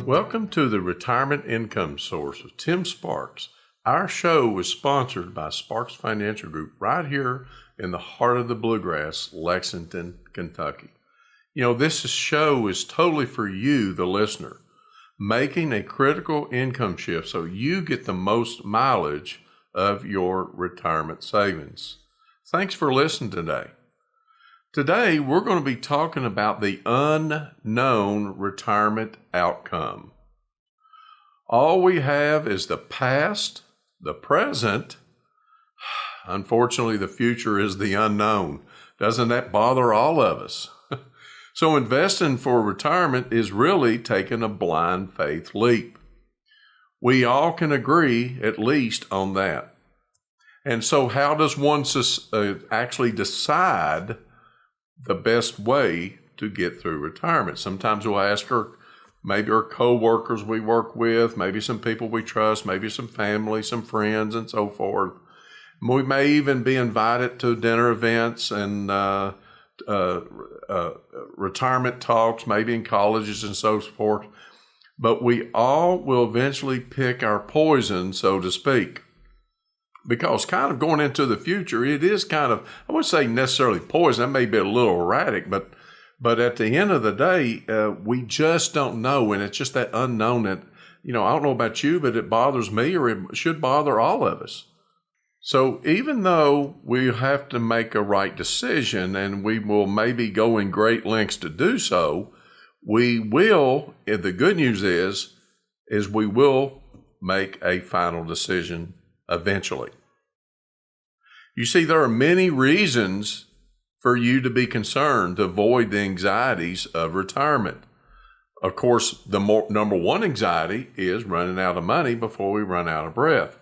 Welcome to the Retirement Income Source with Tim Sparks. Our show is sponsored by Sparks Financial Group right here in the heart of the Bluegrass, Lexington, Kentucky. You know, this show is totally for you, the listener, making a critical income shift so you get the most mileage of your retirement savings. Thanks for listening today. Today, we're going to be talking about the unknown retirement outcome. All we have is the past, the present. Unfortunately, the future is the unknown. Doesn't that bother all of us? So investing for retirement is really taking a blind faith leap. We all can agree at least on that. And so how does one actually decide the best way to get through retirement? Sometimes we'll ask maybe our co-workers we work with, maybe some people we trust, maybe some family, some friends, and so forth. We may even be invited to dinner events and retirement talks, maybe in colleges and so forth. But we all will eventually pick our poison, so to speak. Because kind of going into the future, it is kind of, I wouldn't say necessarily poison, that may be a little erratic, but at the end of the day, we just don't know. And it's just that unknown that, I don't know about you, but it bothers me, or it should bother all of us. So even though we have to make a right decision and we will maybe go in great lengths to do so, we will, and the good news is we will make a final decision eventually. You see, there are many reasons for you to be concerned to avoid the anxieties of retirement. Of course, the number one anxiety is running out of money before we run out of breath.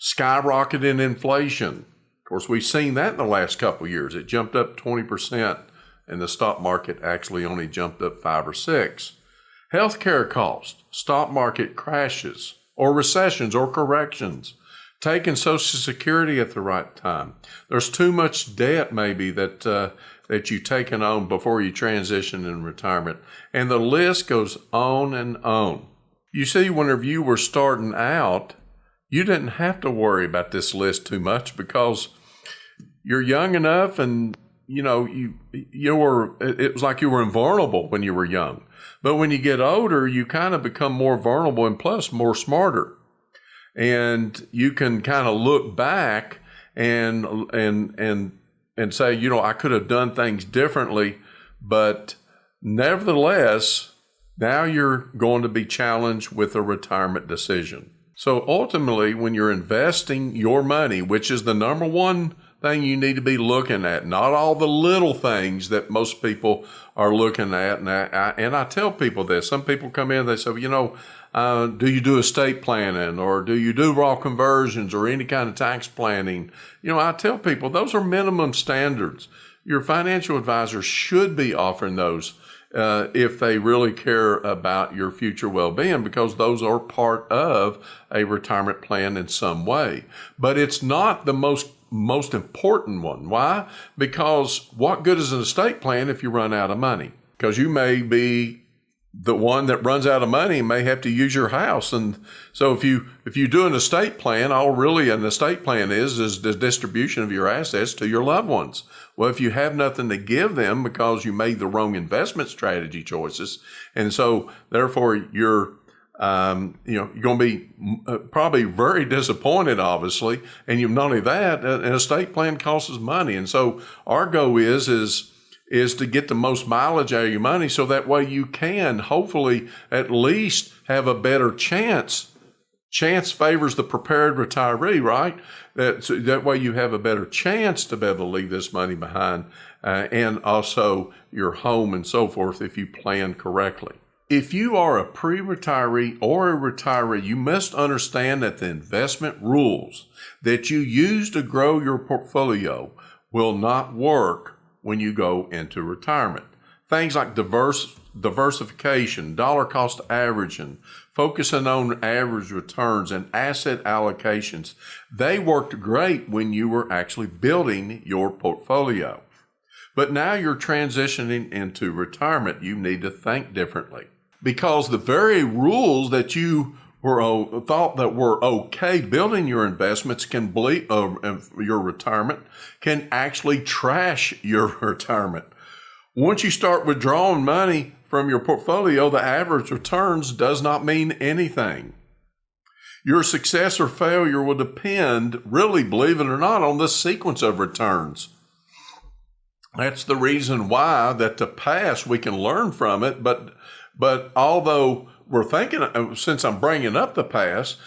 Skyrocketing inflation. Of course, we've seen that in the last couple of years. It jumped up 20%, and the stock market actually only jumped up 5 or 6. Healthcare costs, stock market crashes, or recessions or corrections. Taking Social Security at the right time. There's too much debt maybe that you've taken on before you transition in retirement. And the list goes on and on. You see, whenever you were starting out, you didn't have to worry about this list too much because you're young enough and, it was like you were invulnerable when you were young. But when you get older, you kind of become more vulnerable and plus more smarter. And you can kind of look back and say, I could have done things differently, but nevertheless, now you're going to be challenged with a retirement decision. So ultimately, when you're investing your money, which is the number one thing you need to be looking at, not all the little things that most people are looking at. And I tell people this. Some people come in, they say, do you do estate planning, or do you do Roth conversions, or any kind of tax planning? I tell people those are minimum standards. Your financial advisor should be offering those if they really care about your future well-being, because those are part of a retirement plan in some way. But it's not the most important one. Why? Because what good is an estate plan if you run out of money? Because you may be the one that runs out of money and may have to use your house. And so if you do an estate plan, all really an estate plan is the distribution of your assets to your loved ones. Well, if you have nothing to give them because you made the wrong investment strategy choices, and so therefore you're going to be probably very disappointed, obviously. And not only that, an estate plan costs money. And so our goal is to get the most mileage out of your money, so that way you can hopefully at least have a better chance. Chance favors the prepared retiree, right? That way you have a better chance to be able to leave this money behind, and also your home and so forth if you plan correctly. If you are a pre-retiree or a retiree, you must understand that the investment rules that you use to grow your portfolio will not work when you go into retirement. Things like diversification, dollar cost averaging, focusing on average returns, and asset allocations, they worked great when you were actually building your portfolio. But now you're transitioning into retirement. You need to think differently. because the very rules that you thought that were okay building your investments can bleed your retirement can actually trash your retirement. Once you start withdrawing money from your portfolio, the average returns does not mean anything. Your success or failure will depend, really, believe it or not, on this sequence of returns. That's the reason why that the past, we can learn from it, but although we're thinking, since I'm bringing up the past,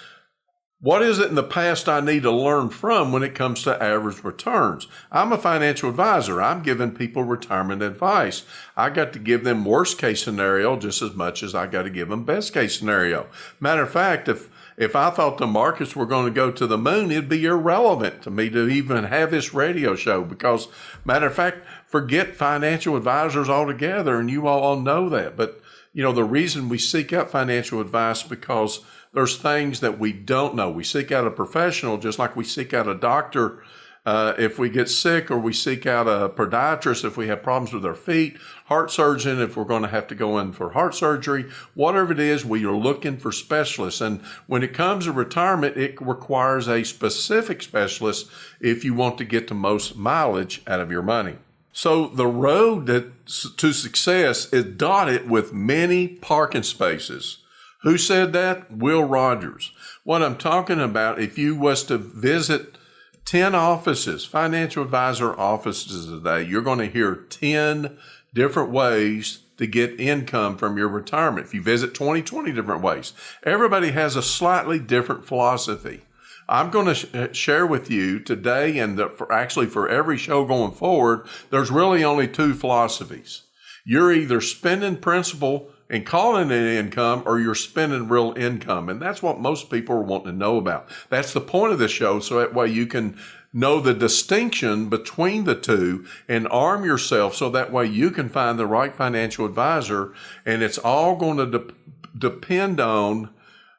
what is it in the past I need to learn from when it comes to average returns? I'm a financial advisor. I'm giving people retirement advice. I got to give them worst case scenario just as much as I got to give them best case scenario. Matter of fact, if I thought the markets were going to go to the moon, it'd be irrelevant to me to even have this radio show because, matter of fact, forget financial advisors altogether, and you all know that. But, the reason we seek out financial advice because there's things that we don't know. We seek out a professional just like we seek out a doctor if we get sick, or we seek out a podiatrist if we have problems with our feet, heart surgeon if we're going to have to go in for heart surgery. Whatever it is, we are looking for specialists. And when it comes to retirement, it requires a specific specialist if you want to get the most mileage out of your money. So the road to success is dotted with many parking spaces. Who said that? Will Rogers. What I'm talking about, if you was to visit 10 offices, financial advisor offices today, you're going to hear 10 different ways to get income from your retirement. If you visit 20 different ways. Everybody has a slightly different philosophy. I'm going to share with you today, and for every show going forward, there's really only two philosophies. You're either spending principal and calling it income, or you're spending real income. And that's what most people are wanting to know about. That's the point of this show, so that way you can know the distinction between the two and arm yourself so that way you can find the right financial advisor. And it's all going to depend on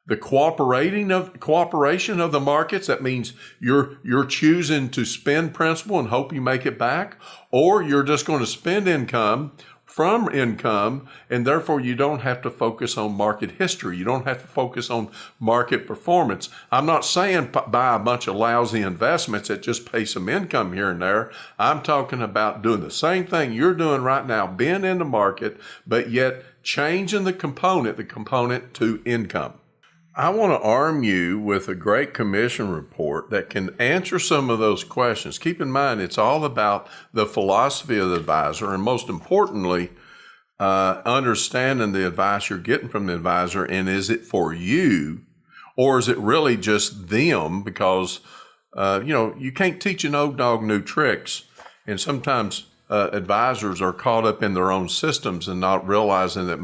the cooperation of the markets. That means you're choosing to spend principal and hope you make it back, or you're just going to spend income from income, and therefore you don't have to focus on market history. You don't have to focus on market performance. I'm not saying buy a bunch of lousy investments that just pay some income here and there. I'm talking about doing the same thing you're doing right now, being in the market, but yet changing the component to income. I want to arm you with a great commission report that can answer some of those questions. Keep in mind, it's all about the philosophy of the advisor, and most importantly, understanding the advice you're getting from the advisor, and is it for you, or is it really just them? Because, you can't teach an old dog new tricks, and sometimes advisors are caught up in their own systems and not realizing that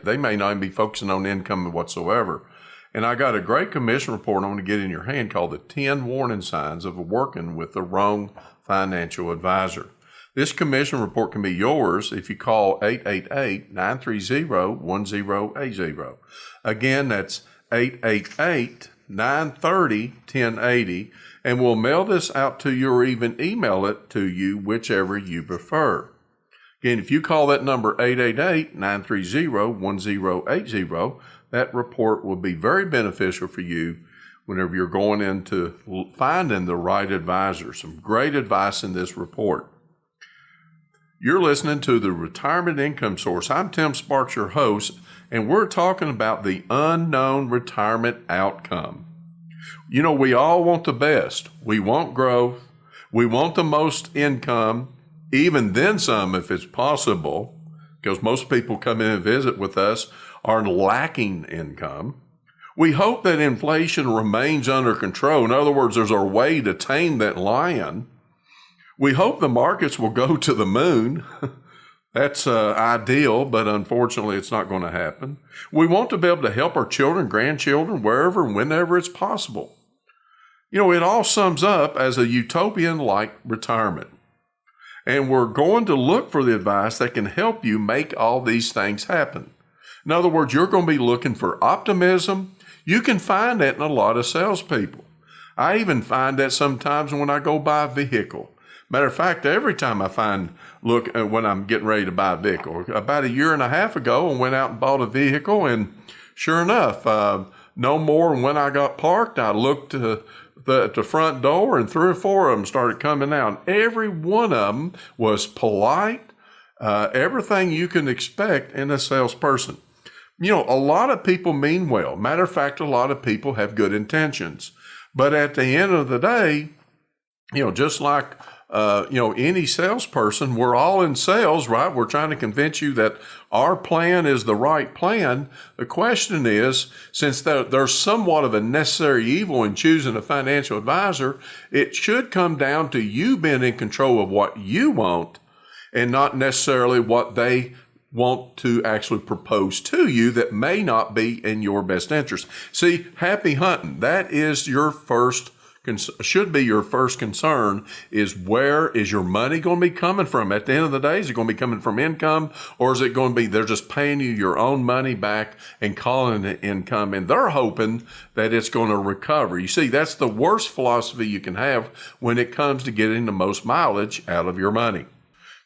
they may not even be focusing on income whatsoever. And I got a great commission report I want to get in your hand called the 10 Warning Signs of Working with the Wrong Financial Advisor. This commission report can be yours if you call 888-930-1080. Again, that's 888-930-1080, and we'll mail this out to you or even email it to you, whichever you prefer. Again, if you call that number 888-930-1080, that report will be very beneficial for you whenever you're going into finding the right advisor. Some great advice in this report. You're listening to the Retirement Income Source. I'm Tim Sparks, your host, and we're talking about the unknown retirement outcome. We all want the best. We want growth. We want the most income, even then some if it's possible, because most people come in and visit with us are lacking income. We hope that inflation remains under control. In other words, there's a way to tame that lion. We hope the markets will go to the moon. That's ideal, but unfortunately it's not going to happen. We want to be able to help our children, grandchildren, wherever and whenever it's possible. It all sums up as a utopian-like retirement. And we're going to look for the advice that can help you make all these things happen. In other words, you're going to be looking for optimism. You can find that in a lot of salespeople. I even find that sometimes when I go buy a vehicle. Matter of fact, every time look when I'm getting ready to buy a vehicle, about a year and a half ago, I went out and bought a vehicle, and sure enough, no more than when I got parked, I looked at the front door, and 3 or 4 of them started coming out. Every one of them was polite, everything you can expect in a salesperson. A lot of people mean well. Matter of fact, a lot of people have good intentions. But at the end of the day, just like, any salesperson, we're all in sales, right? We're trying to convince you that our plan is the right plan. The question is, since there's somewhat of a necessary evil in choosing a financial advisor, it should come down to you being in control of what you want and not necessarily what they want to actually propose to you that may not be in your best interest. See, happy hunting, that is should be your first concern, is where is your money going to be coming from? At the end of the day, is it going to be coming from income, or is it going to be they're just paying you your own money back and calling it income, and they're hoping that it's going to recover? You see, that's the worst philosophy you can have when it comes to getting the most mileage out of your money.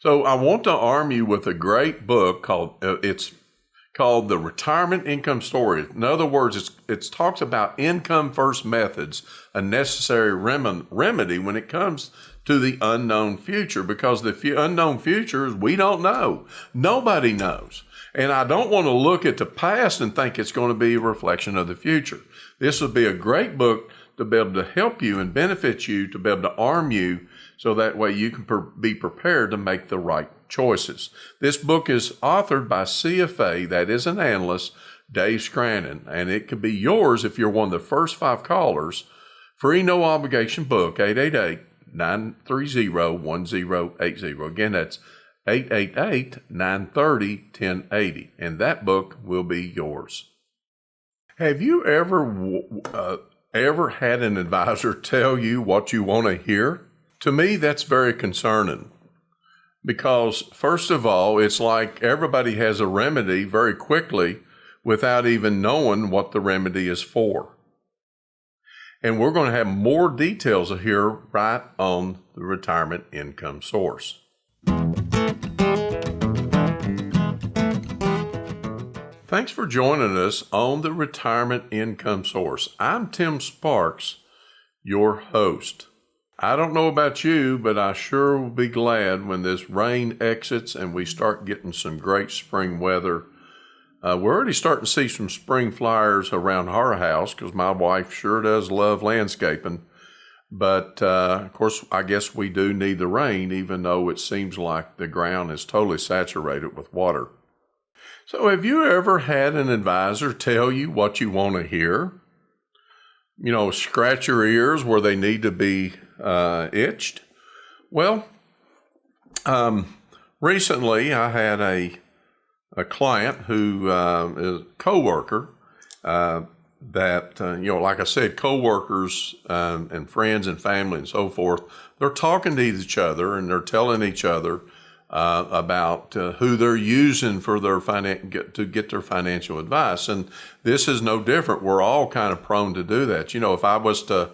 So I want to arm you with a great book called The Retirement Income Story. In other words, it talks about income first methods, a necessary remedy when it comes to the unknown future, because the unknown future, we don't know. Nobody knows. And I don't want to look at the past and think it's going to be a reflection of the future. This would be a great book to be able to help you and benefit you, to be able to arm you, so that way you can be prepared to make the right choices. This book is authored by CFA, that is an analyst, Dave Scranton, and it could be yours if you're one of the first 5 callers. Free, no obligation book, 888-930-1080. Again, that's 888-930-1080, and that book will be yours. Have you ever had an advisor tell you what you want to hear? To me, that's very concerning, because first of all, it's like everybody has a remedy very quickly without even knowing what the remedy is for. And we're going to have more details here right on the retirement income source. Thanks for joining us on the retirement income source. I'm Tim Sparks, your host. I don't know about you, but I sure will be glad when this rain exits and we start getting some great spring weather. We're already starting to see some spring flowers around our house, because my wife sure does love landscaping. But, of course, I guess we do need the rain, even though it seems like the ground is totally saturated with water. So have you ever had an advisor tell you what you want to hear? Scratch your ears where they need to be itched? Well, recently I had a client who is a coworker that, like I said, coworkers and friends and family and so forth, they're talking to each other and they're telling each other about who they're using for their to get their financial advice. And this is no different. We're all kind of prone to do that. If I was to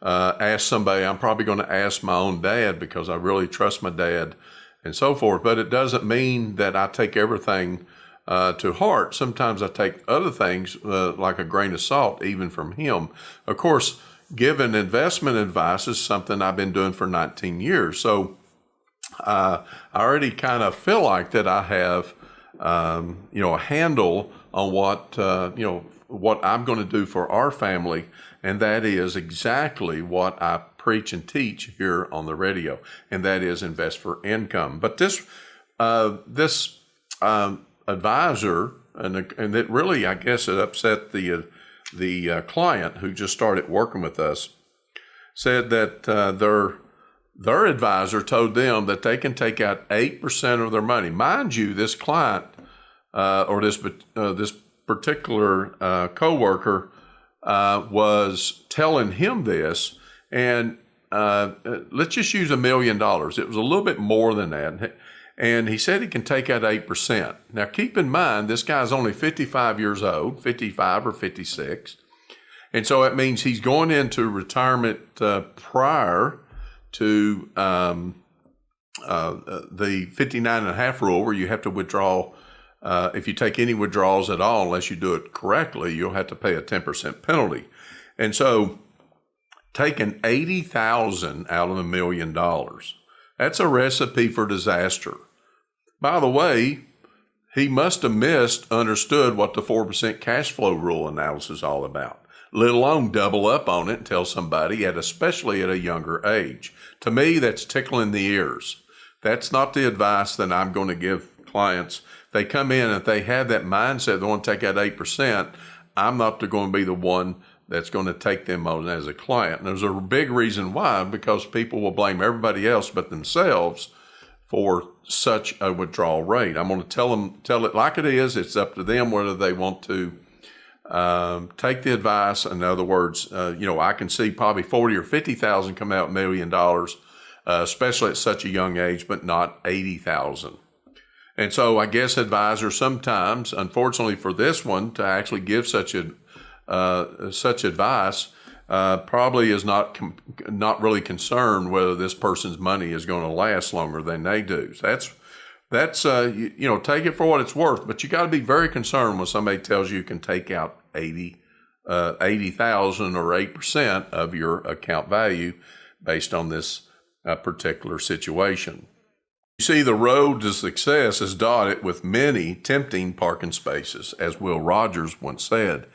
ask somebody, I'm probably going to ask my own dad, because I really trust my dad and so forth. But it doesn't mean that I take everything to heart. Sometimes I take other things like a grain of salt, even from him. Of course, giving investment advice is something I've been doing for 19 years. So I already kind of feel like that I have, a handle on what I'm going to do for our family. And that is exactly what I preach and teach here on the radio. And that is invest for income. But this advisor, and it really, I guess, it upset the client who just started working with us, said that their advisor told them that they can take out 8% of their money. Mind you, this client or this particular coworker was telling him this, and let's just use $1 million. It was a little bit more than that. And he said he can take out 8%. Now, keep in mind, this guy's only 55 years old, 55 or 56. And so that means he's going into retirement prior to the 59.5 rule, where you have to withdraw, if you take any withdrawals at all, unless you do it correctly, you'll have to pay a 10% penalty. And so taking $80,000 out of $1 million, that's a recipe for disaster. By the way, he must have misunderstood what the 4% cash flow rule analysis is all about, let alone double up on it and tell somebody, especially at a younger age. To me, that's tickling the ears. That's not the advice that I'm going to give clients. They come in, if they have that mindset, they want to take out 8%, I'm not going to be the one that's going to take them on as a client. And there's a big reason why, because people will blame everybody else but themselves for such a withdrawal rate. I'm going to tell it like it is. It's up to them whether they want to take the advice. In other words, I can see probably 40 or 50,000 come out $1 million, especially at such a young age, but not 80,000. And so I guess advisors sometimes, unfortunately for this one, to actually give such advice, probably is not really concerned whether this person's money is going to last longer than they do. So that's take it for what it's worth, but you got to be very concerned when somebody tells you can take out 80,000 or 8% of your account value based on this particular situation. You see, the road to success is dotted with many tempting parking spaces, as Will Rogers once said.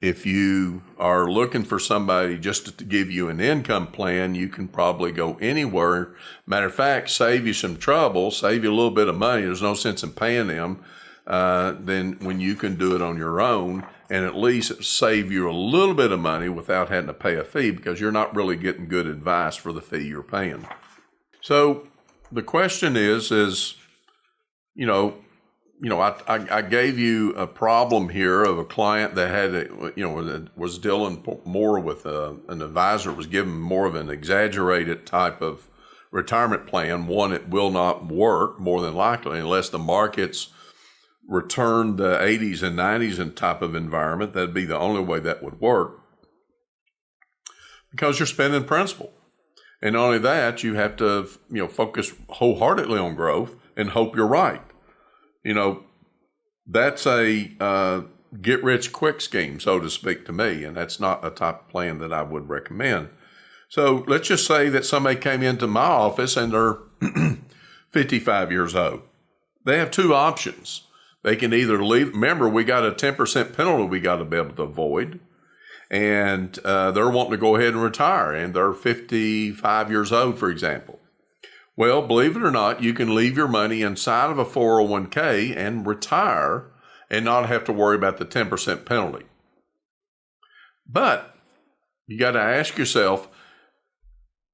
If you are looking for somebody just to give you an income plan, you can probably go anywhere. Matter of fact, save you some trouble, save you a little bit of money. There's no sense in paying them than when you can do it on your own and at least save you a little bit of money without having to pay a fee, because you're not really getting good advice for the fee you're paying. So the question is, I gave you a problem here of a client that had, was dealing more with an advisor, was given more of an exaggerated type of retirement plan. One, it will not work more than likely unless the markets return the 80s and 90s and type of environment. That'd be the only way that would work, because you're spending principal. And not only that, you have to, focus wholeheartedly on growth and hope you're right. That's a get rich quick scheme, so to speak, to me, and that's not a type of plan that I would recommend. So let's just say that somebody came into my office and they're 55 years old. They have two options. They can either leave. Remember, we got a 10% penalty we got to be able to avoid. And they're wanting to go ahead and retire, and they're 55 years old, for example. Well, believe it or not, you can leave your money inside of a 401k and retire and not have to worry about the 10% penalty. But you got to ask yourself,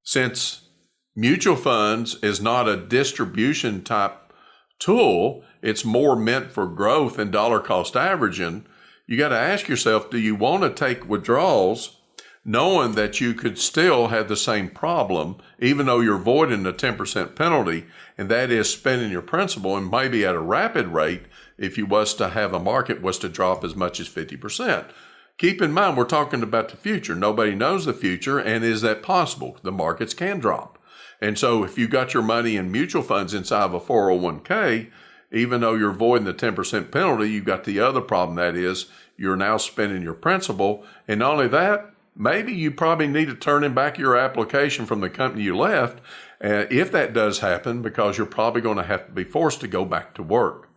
since mutual funds is not a distribution type tool, it's more meant for growth and dollar cost averaging. You got to ask yourself, do you want to take withdrawals knowing that you could still have the same problem, even though you're avoiding the 10% penalty, and that is spending your principal, and maybe at a rapid rate if you was to have a market was to drop as much as 50%. Keep in mind, we're talking about the future. Nobody knows the future, and is that possible? The markets can drop. And so if you got your money in mutual funds inside of a 401k, even though you're avoiding the 10% penalty, you've got the other problem, that is you're now spending your principal. And not only that, maybe you probably need to turn in back your application from the company you left, if that does happen, because you're probably going to have to be forced to go back to work.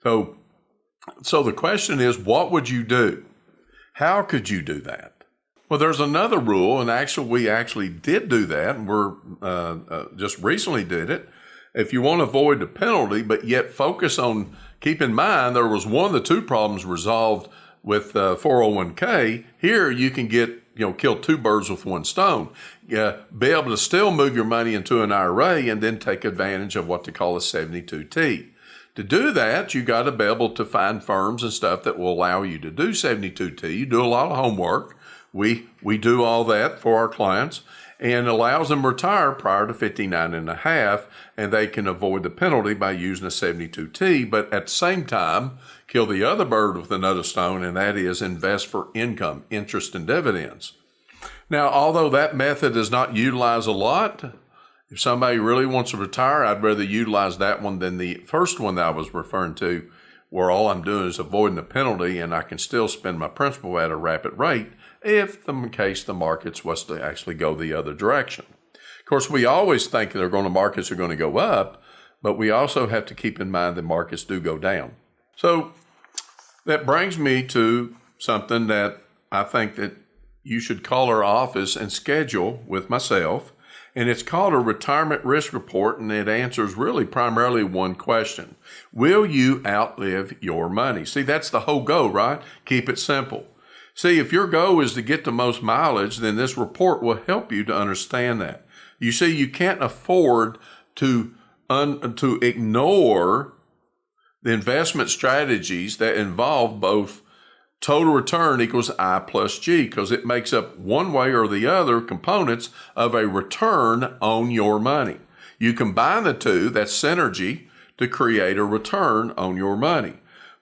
So the question is, what would you do? How could you do that? Well, there's another rule, and we actually did do that, and we're just recently did it. If you want to avoid the penalty, but yet focus on, keep in mind, there was one of the two problems resolved with 401k. Here you can kill two birds with one stone. Be able to still move your money into an IRA and then take advantage of what they call a 72T. To do that, you got to be able to find firms and stuff that will allow you to do 72T. You do a lot of homework. We do all that for our clients, and allows them to retire prior to 59 and a half, and they can avoid the penalty by using a 72T, but at the same time, kill the other bird with another stone, and that is invest for income, interest, and dividends. Now, although that method is not utilized a lot, If somebody really wants to retire, I'd rather utilize that one than the first one that I was referring to, where all I'm doing is avoiding the penalty and I can still spend my principal at a rapid rate in case the markets was to actually go the other direction. Of course, we always think markets are going to go up, but we also have to keep in mind that markets do go down. So that brings me to something that I think that you should call our office and schedule with myself. And it's called a retirement risk report, and it answers really primarily one question. Will you outlive your money? See, that's the whole goal, right? Keep it simple. See, if your goal is to get the most mileage, then this report will help you to understand that. You see, you can't afford to ignore the investment strategies that involve both total return equals I plus G, because it makes up one way or the other components of a return on your money. You combine the two, that's synergy, to create a return on your money.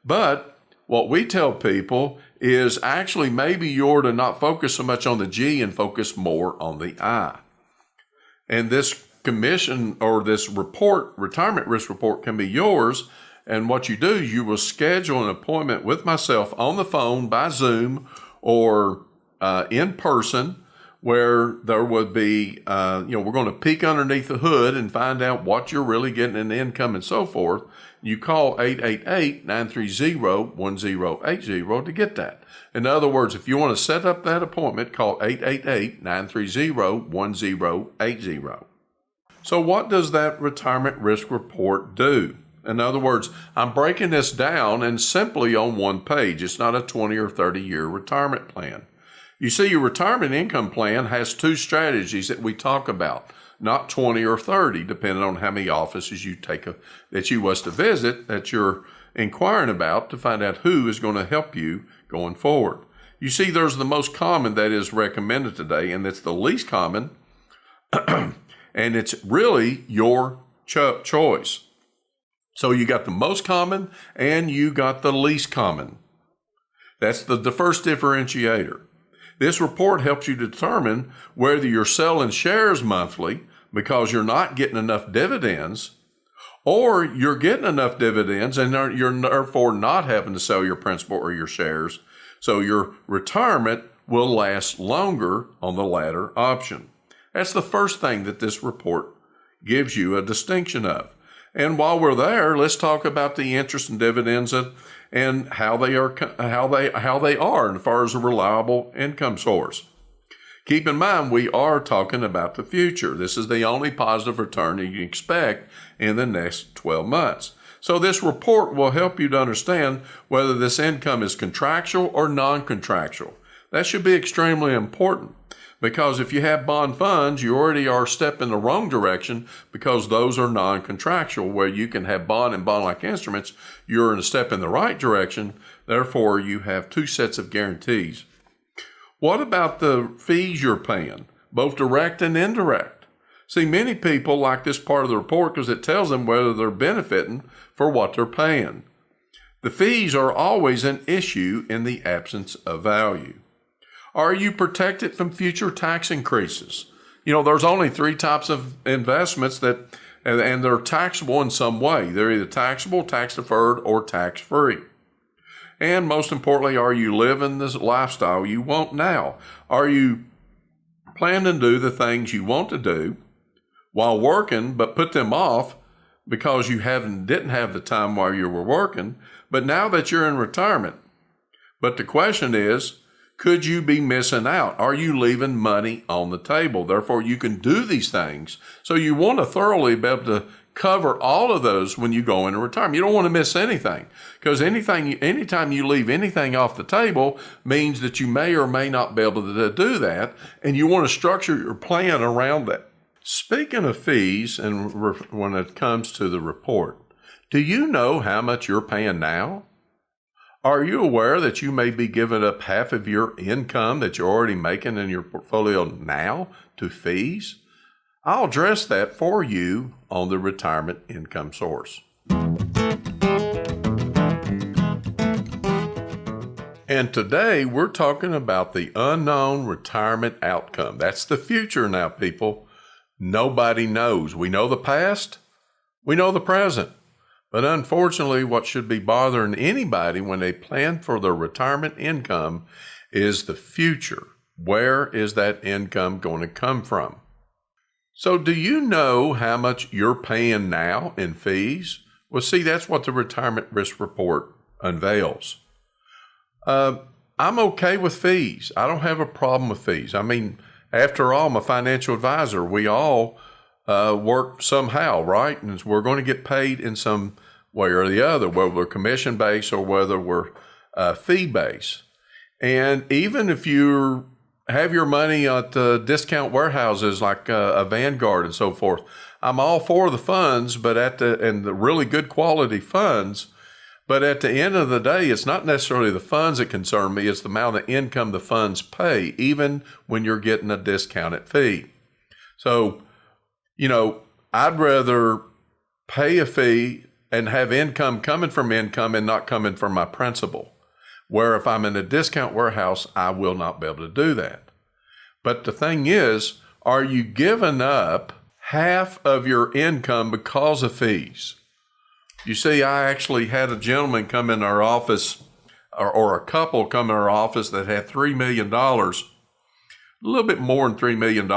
But what we tell people is actually maybe you're to not focus so much on the G and focus more on the I. And this commission or this report, retirement risk report, can be yours. And what you do, you will schedule an appointment with myself on the phone, by Zoom, or in person, where there would be, we're going to peek underneath the hood and find out what you're really getting in income and so forth. You call 888-930-1080 to get that. In other words, if you want to set up that appointment, call 888-930-1080. So what does that retirement risk report do? In other words, I'm breaking this down and simply on one page. It's not a 20 or 30-year retirement plan. You see, your retirement income plan has two strategies that we talk about, not 20 or 30, depending on how many offices you that you was to visit, that you're inquiring about to find out who is going to help you going forward. You see, there's the most common that is recommended today, and it's the least common, and it's really your choice. So you got the most common and you got the least common. That's the first differentiator. This report helps you determine whether you're selling shares monthly because you're not getting enough dividends, or you're getting enough dividends and you're therefore not having to sell your principal or your shares. So your retirement will last longer on the latter option. That's the first thing that this report gives you a distinction of. And while we're there, let's talk about the interest and dividends and how they are as far as a reliable income source. Keep in mind, we are talking about the future. This is the only positive return you can expect in the next 12 months. So this report will help you to understand whether this income is contractual or non-contractual. That should be extremely important, because if you have bond funds, you already are stepping the wrong direction, because those are non-contractual. Where you can have bond and bond-like instruments, you're in a step in the right direction. Therefore, you have two sets of guarantees. What about the fees you're paying, both direct and indirect? See, many people like this part of the report because it tells them whether they're benefiting for what they're paying. The fees are always an issue in the absence of value. Are you protected from future tax increases? There's only three types of investments and they're taxable in some way. They're either taxable, tax deferred, or tax free. And most importantly, are you living this lifestyle you want now? Are you planning to do the things you want to do while working, but put them off because you didn't have the time while you were working, but now that you're in retirement? But the question is, could you be missing out? Are you leaving money on the table? Therefore, you can do these things. So you want to thoroughly be able to cover all of those when you go into retirement. You don't want to miss anything, because anytime you leave anything off the table means that you may or may not be able to do that, and you want to structure your plan around that. Speaking of fees, and when it comes to the report, do you know how much you're paying now? Are you aware that you may be giving up half of your income that you're already making in your portfolio now to fees? I'll address that for you on the retirement income source. And today we're talking about the unknown retirement outcome. That's the future now, people. Nobody knows. We know the past, we know the present. But unfortunately, what should be bothering anybody when they plan for their retirement income is the future. Where is that income going to come from? So do you know how much you're paying now in fees? Well, see, that's what the Retirement Risk Report unveils. I'm okay with fees. I don't have a problem with fees. I mean, after all, I'm a financial advisor. We all work somehow, right? And we're going to get paid in some way or the other, whether we're commission-based or whether we're fee-based. And even if you have your money at discount warehouses like a Vanguard and so forth, I'm all for the funds, and the really good quality funds. But at the end of the day, it's not necessarily the funds that concern me. It's the amount of income the funds pay, even when you're getting a discounted fee. So, I'd rather pay a fee and have income coming from income and not coming from my principal. Where if I'm in a discount warehouse, I will not be able to do that. But the thing is, are you giving up half of your income because of fees? You see, I actually had a gentleman come in our office, or a couple come in our office that had $3 million, a little bit more than $3 million,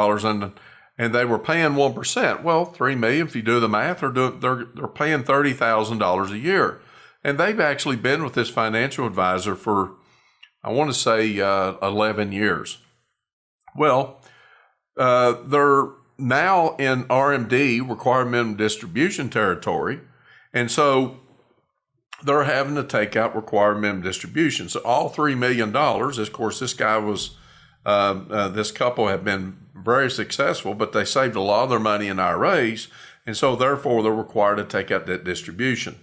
and they were paying 1%. Well, $3 million, if you do the math, they're paying $30,000 a year. And they've actually been with this financial advisor for, I want to say, 11 years. Well, they're now in RMD, required minimum distribution territory. And so they're having to take out required minimum distribution. So all $3 million, of course, this couple have been very successful, but they saved a lot of their money in IRAs. And so therefore they're required to take out that distribution.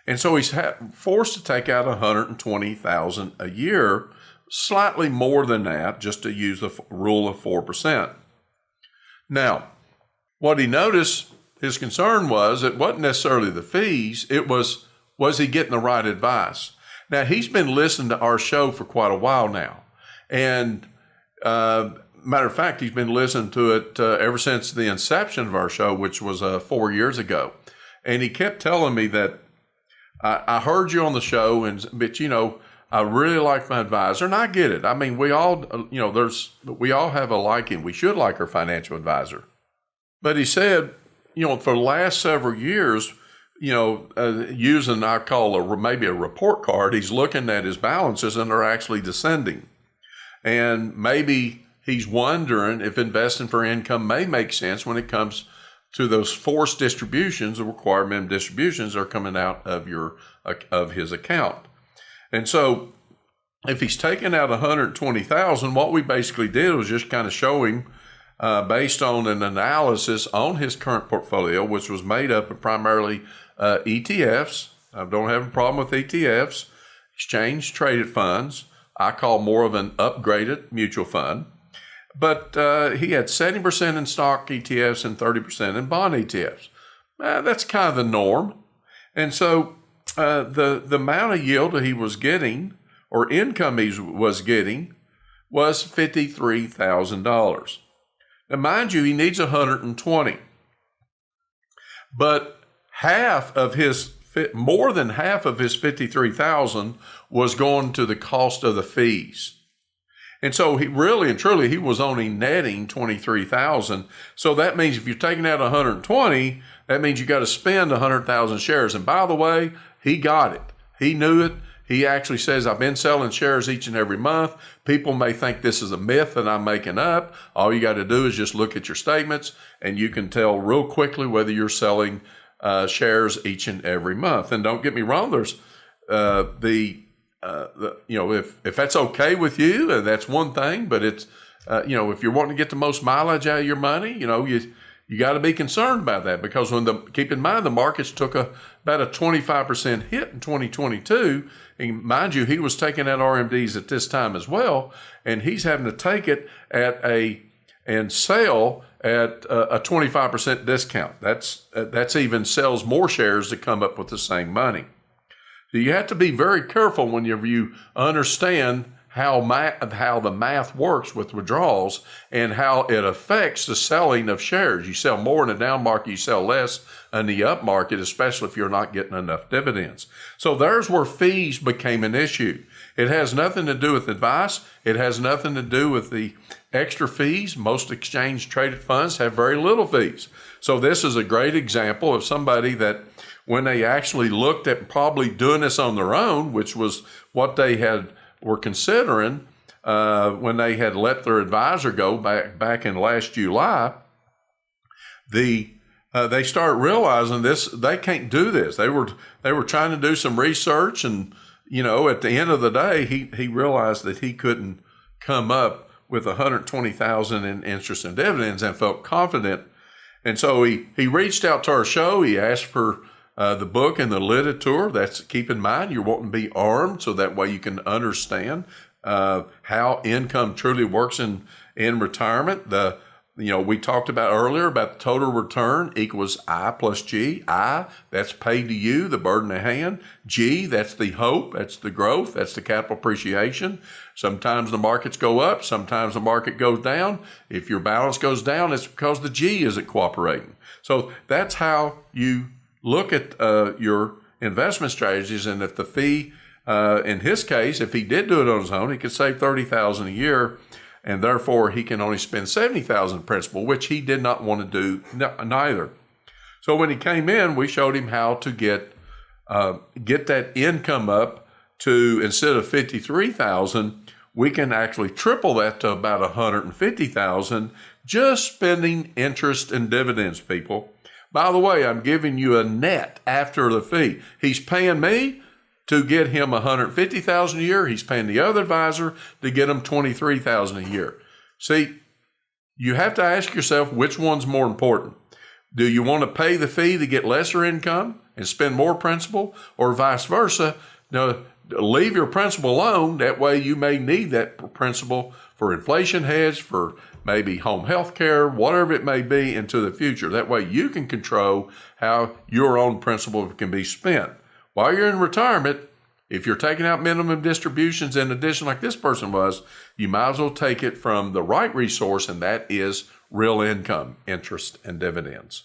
And so he's forced to take out $120,000 a year, slightly more than that, just to use the rule of 4%. Now, what he noticed, his concern was, it wasn't necessarily the fees, it was he getting the right advice? Now, he's been listening to our show for quite a while now. And matter of fact, he's been listening to it ever since the inception of our show, which was 4 years ago. And he kept telling me that, I heard you on the show, but I really like my advisor, and I get it. I mean, we all, we all have a liking. We should like our financial advisor. But he said, for the last several years, using, I call maybe a report card, he's looking at his balances and they're actually descending. And maybe he's wondering if investing for income may make sense when it comes to those forced distributions, the required minimum distributions are coming out of his account. And so if he's taking out $120,000, what we basically did was just kind of show him, based on an analysis on his current portfolio, which was made up of primarily ETFs. I don't have a problem with ETFs, exchange traded funds. I call more of an upgraded mutual fund. But he had 70% in stock ETFs and 30% in bond ETFs. That's kind of the norm. And so the amount of yield that he was getting, or income he was getting, was $53,000. Now, mind you, he needs 120. But more than half of his $53,000 was going to the cost of the fees. And so he really and truly, he was only netting $23,000. So that means if you're taking out 120, that means you got to spend 100,000 shares. And by the way, he got it. He knew it. He actually says, I've been selling shares each and every month. People may think this is a myth that I'm making up. All you got to do is just look at your statements and you can tell real quickly whether you're selling shares each and every month. And don't get me wrong, there's if that's okay with you, that's one thing. But it's if you're wanting to get the most mileage out of your money, you got to be concerned about that, because keep in mind the markets took about a 25% hit in 2022, and mind you, he was taking out RMDs at this time as well, and he's having to take it and sell at a 25% discount. That's even sells more shares to come up with the same money. So you have to be very careful whenever you understand how the math works with withdrawals and how it affects the selling of shares. You sell more in the down market, you sell less in the up market, especially if you're not getting enough dividends. So there's where fees became an issue. It has nothing to do with advice. It has nothing to do with the extra fees. Most exchange traded funds have very little fees. So this is a great example of somebody that when they actually looked at probably doing this on their own, which was what they were considering when they had let their advisor go back in last July, they started realizing they can't do this. They were trying to do some research, and at the end of the day, he realized that he couldn't come up with $120,000 in interest and dividends and felt confident. And so he reached out to our show. He asked for the book and the literature. Keep in mind, you're wanting to be armed so that way you can understand how income truly works in retirement. We talked about earlier about the total return equals I plus G. I, that's paid to you, the burden at hand. G, that's the hope, that's the growth, that's the capital appreciation. Sometimes the markets go up, sometimes the market goes down. If your balance goes down, it's because the G isn't cooperating. So that's how you look at your investment strategies. And if the fee, in his case, if he did do it on his own, he could save $30,000 a year. And therefore, he can only spend $70,000 principal, which he did not want to do neither. So when he came in, we showed him how to get that income up to, instead of $53,000, we can actually triple that to about $150,000, just spending interest and dividends, people. By the way, I'm giving you a net after the fee. He's paying me to get him $150,000 a year. He's paying the other advisor to get him $23,000 a year. See, you have to ask yourself which one's more important. Do you want to pay the fee to get lesser income and spend more principal, or vice versa? Now, leave your principal alone. That way you may need that principal for inflation hedge, for maybe home health care, whatever it may be into the future. That way you can control how your own principal can be spent. While you're in retirement, if you're taking out minimum distributions in addition like this person was, you might as well take it from the right resource, and that is real income, interest, and dividends.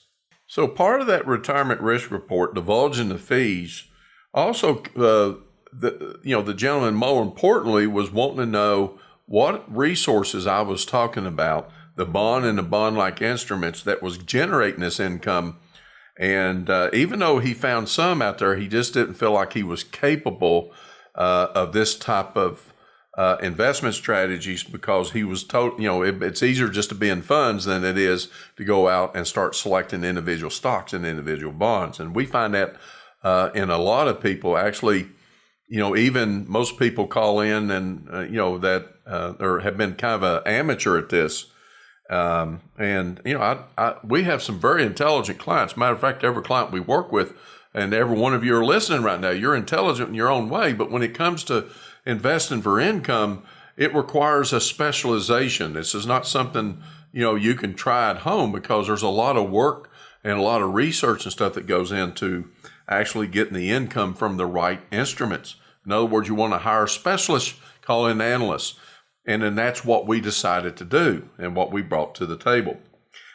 So part of that retirement risk report divulging the fees, also the gentleman more importantly was wanting to know what resources I was talking about, the bond and the bond-like instruments that was generating this income. And even though he found some out there, he just didn't feel like he was capable of this type of investment strategies, because he was told, it's easier just to be in funds than it is to go out and start selecting individual stocks and individual bonds. And we find that in a lot of people. Actually, even most people call in and, that or have been kind of an amateur at this. We have some very intelligent clients. Matter of fact, every client we work with, and every one of you are listening right now, you're intelligent in your own way. But when it comes to investing for income, it requires a specialization. This is not something, you can try at home, because there's a lot of work and a lot of research and stuff that goes into actually getting the income from the right instruments. In other words, you want to hire specialists, call in analysts. And then that's what we decided to do and what we brought to the table.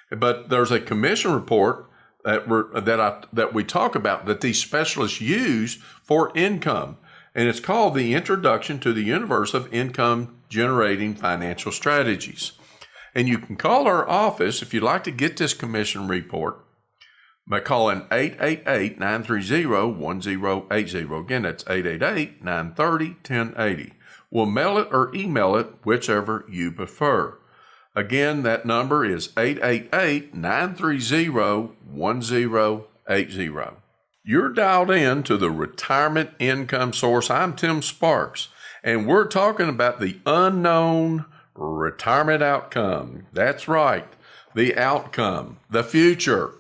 But there's a commission report that we talk about that these specialists use for income. And it's called the Introduction to the Universe of Income Generating Financial Strategies. And you can call our office if you'd like to get this commission report by calling 888-930-1080. Again, that's 888-930-1080. We'll mail it or email it, whichever you prefer. Again, that number is 888-930-1080. You're dialed in to the Retirement Income Source. I'm Tim Sparks, and we're talking about the unknown retirement outcome. That's right, the outcome, the future.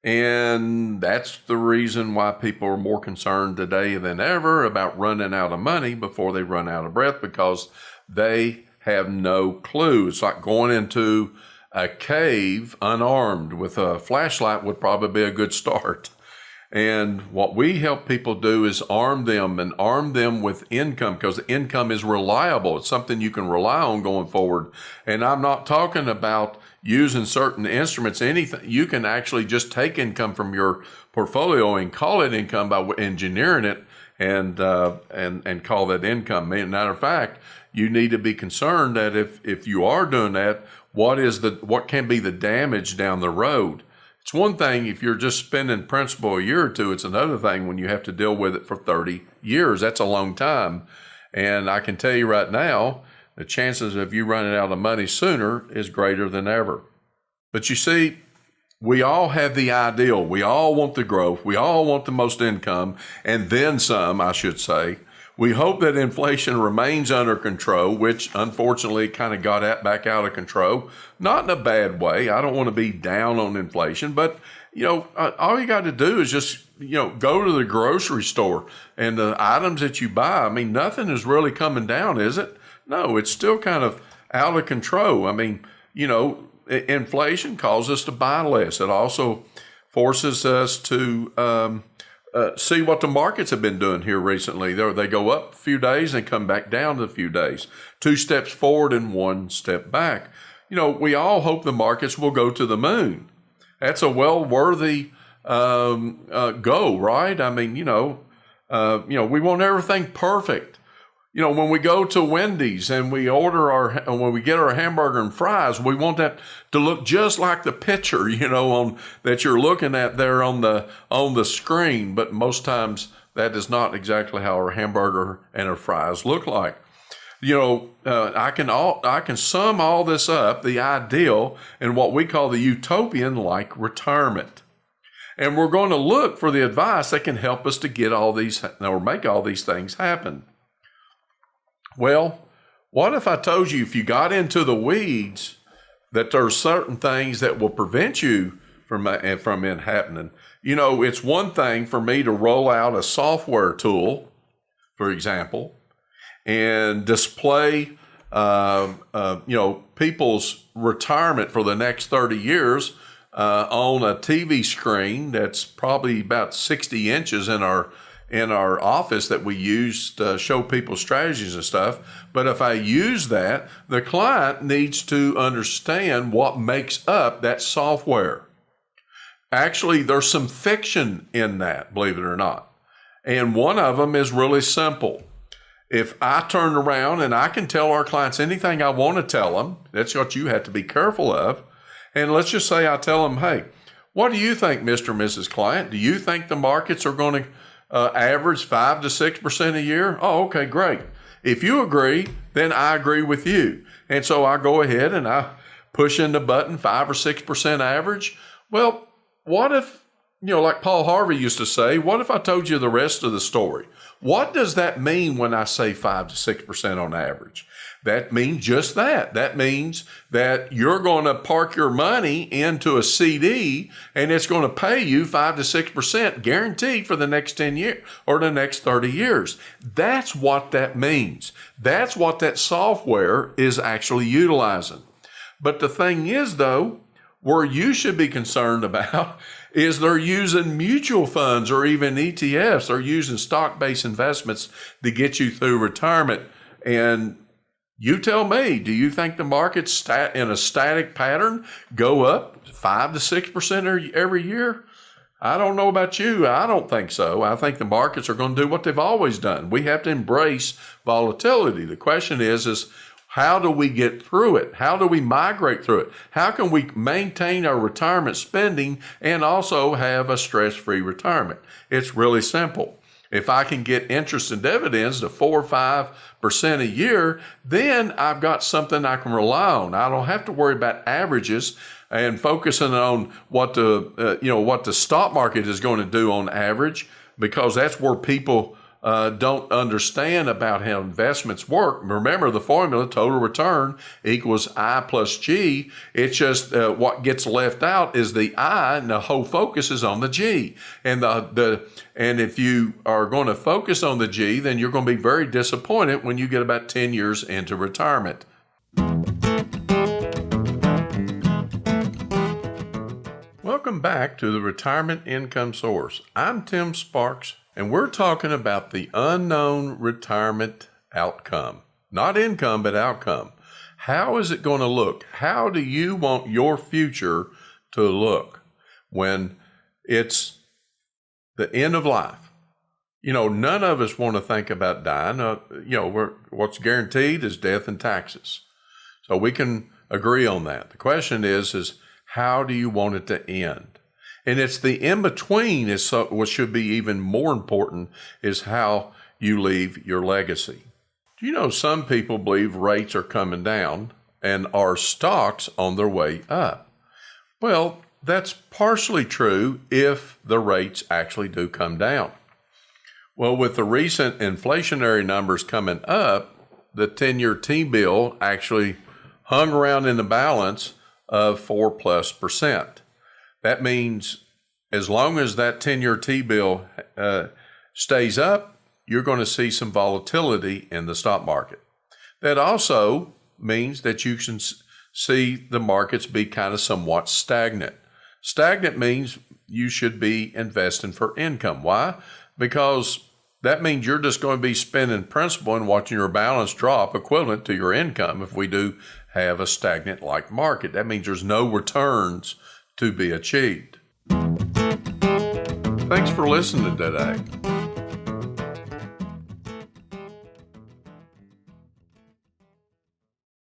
And that's the reason why people are more concerned today than ever about running out of money before they run out of breath, because they have no clue. It's like going into a cave unarmed with a flashlight would probably be a good start. And what we help people do is arm them with income, because the income is reliable. It's something you can rely on going forward. And I'm not talking about using certain instruments, anything. You can actually just take income from your portfolio and call it income by engineering it and call that income. Matter of fact, you need to be concerned that if you are doing that, what can be the damage down the road? It's one thing if you're just spending principal a year or two. It's another thing when you have to deal with it for 30 years. That's a long time. And I can tell you right now, the chances of you running out of money sooner is greater than ever. But you see, we all have the ideal. We all want the growth. We all want the most income, and then some, I should say. We hope that inflation remains under control, which unfortunately kind of got back out of control. Not in a bad way. I don't want to be down on inflation, but all you got to do is just go to the grocery store, and the items that you buy, I mean, nothing is really coming down, is it? No, it's still kind of out of control. I mean, inflation causes us to buy less. It also forces us to see what the markets have been doing here recently. They go up a few days and come back down a few days. 2 steps forward and 1 step back. We all hope the markets will go to the moon. That's a well-worthy goal, right? I mean, we want everything perfect. When we go to Wendy's and we when we get our hamburger and fries, we want that to look just like the picture, that you're looking at there on the screen. But most times that is not exactly how our hamburger and our fries look like. I can sum all this up, the ideal and what we call the utopian, like retirement. And we're going to look for the advice that can help us to get all these or make all these things happen. Well, what if I told you if you got into the weeds that there are certain things that will prevent you from it happening? It's one thing for me to roll out a software tool, for example, and display people's retirement for the next 30 years on a TV screen that's probably about 60 inches in our office that we use to show people strategies and stuff. But if I use that, the client needs to understand what makes up that software. Actually, there's some fiction in that, believe it or not. And one of them is really simple. If I turn around and I can tell our clients anything I want to tell them, that's what you have to be careful of. And let's just say I tell them, hey, what do you think, Mr. and Mrs. Client? Do you think the markets are going to average 5 to 6% a year? Oh, okay, great. If you agree, then I agree with you. And so I go ahead and I push in the button 5 or 6% average. Well, what if, like Paul Harvey used to say, what if I told you the rest of the story? What does that mean when I say 5 to 6% on average? That means just that. That means that you're going to park your money into a CD and it's going to pay you 5 to 6% guaranteed for the next 10 years or the next 30 years. That's what that means. That's what that software is actually utilizing. But the thing is, though, where you should be concerned about is they're using mutual funds or even ETFs. They're using stock-based investments to get you through retirement. And you tell me, do you think the markets in a static pattern go up 5 to 6% every year? I don't know about you. I don't think so. I think the markets are going to do what they've always done. We have to embrace volatility. The question is how do we get through it? How do we migrate through it? How can we maintain our retirement spending and also have a stress-free retirement? It's really simple. If I can get interest and dividends to 4 or 5% a year, then I've got something I can rely on. I don't have to worry about averages and focusing on what the stock market is going to do on average, because that's where people don't understand about how investments work. Remember the formula, total return equals I plus G. It's just what gets left out is the I, and the whole focus is on the G. And and if you are going to focus on the G, then you're going to be very disappointed when you get about 10 years into retirement. Welcome welcome back to the Retirement Income Source. I'm Tim Sparks, and we're talking about the unknown retirement outcome. Not income, but outcome. How is it going to look? How do you want your future to look when it's the end of life? None of us want to think about dying. What's guaranteed is death and taxes. So we can agree on that. The question is how do you want it to end? And it's the in-between what should be even more important is how you leave your legacy. Do you know some people believe rates are coming down and our stocks on their way up? Well, that's partially true if the rates actually do come down. Well, with the recent inflationary numbers coming up, the 10-year T-bill actually hung around in the balance of 4+%. That means as long as that 10-year T-bill stays up, you're going to see some volatility in the stock market. That also means that you can see the markets be kind of somewhat stagnant. Stagnant means you should be investing for income. Why? Because that means you're just going to be spending principal and watching your balance drop equivalent to your income if we do have a stagnant-like market. That means there's no returns to be achieved. Thanks for listening today.